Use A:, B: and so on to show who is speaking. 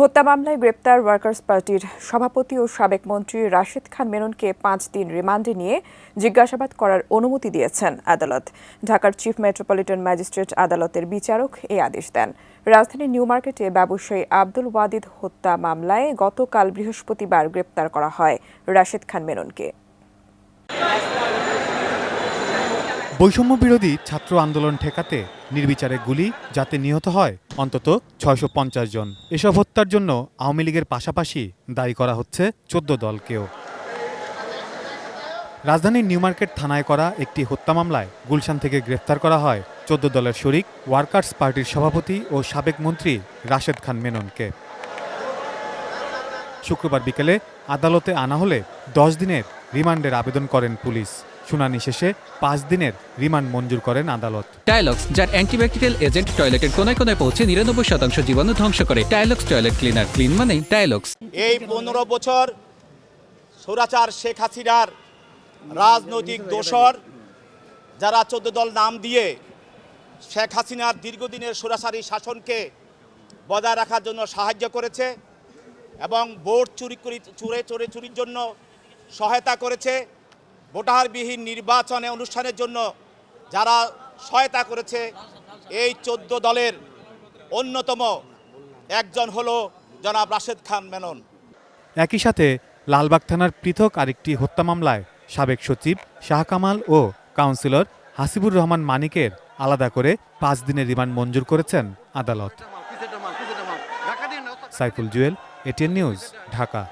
A: হত্যা মামলায় গ্রেপ্তার ওয়ার্কার্স পার্টির সভাপতি ও সাবেক মন্ত্রী রাশেদ খান মেননকে 5 দিন রিমান্ডে নিয়ে জিজ্ঞাসাবাদ করার অনুমতি দিয়েছেন আদালত। ঢাকার চিফ মেট্রোপলিটন ম্যাজিস্ট্রেট আদালতের বিচারক এই আদেশ দেন। রাজধানীর নিউ মার্কেটে ব্যবসায়ী আব্দুল ওয়াদিদ হত্যা মামলায় গতকাল বৃহস্পতিবার গ্রেপ্তার করা হয় রাশেদ খান মেননকে।
B: বৈষম্য বিরোধী ছাত্র আন্দোলন ঠেকাতে নির্বিচারে গুলি যাতে নিহত হয় অন্তত 650 জন। এসব হত্যার জন্য আওয়ামী লীগের পাশাপাশি দায়ী করা হচ্ছে 14 দলকেও। রাজধানীর নিউ মার্কেট থানায় করা একটি হত্যা মামলায় গুলশান থেকে গ্রেফতার করা হয় 14 দলের শরিক ওয়ার্কার্স পার্টির সভাপতি ও সাবেক মন্ত্রী রাশেদ খান মেননকে। শুক্রবার বিকেলে আদালতে আনা হলে 10 দিনের রিমান্ডের আবেদন করেন পুলিশ। শুনানি শেষে 5 দিনের রিমান্ড মঞ্জুর করেন আদালত।
C: টাইলক্স, যার অ্যান্টিব্যাকটেরিয়াল এজেন্ট টয়লেটের কোনায় কোনায় পৌঁছে 99% জীবাণু ধ্বংস করে। টাইলক্স টয়লেট ক্লিনার, ক্লিন মানেই টাইলক্স।
D: এই 15 বছর স্বৈরাচার শেখ হাসিনার রাজনৈতিক দোসর যারা 14 দল নাম দিয়ে শেখ হাসিনার দীর্ঘদিনের স্বৈরাচারী শাসনকে বজায় রাখার জন্য সাহায্য করেছে এবং ভোট চুরির জন্য সহায়তা করেছে, ভোটারবিহীন নির্বাচনে অনুষ্ঠানের জন্য যারা সহায়তা করেছে, এই 14 দলের অন্যতম একজন হলো জনাব রাশেদ খান মেনন।
B: একই সাথে লালবাগ থানার পৃথক আরেকটি হত্যা মামলায় সাবেক সচিব শাহ কামাল ও কাউন্সিলর হাসিবুর রহমান মানিকের আলাদা করে 5 দিনের রিমান্ড মঞ্জুর করেছেন আদালত। Saiful Jewel, ATN news, Dhaka.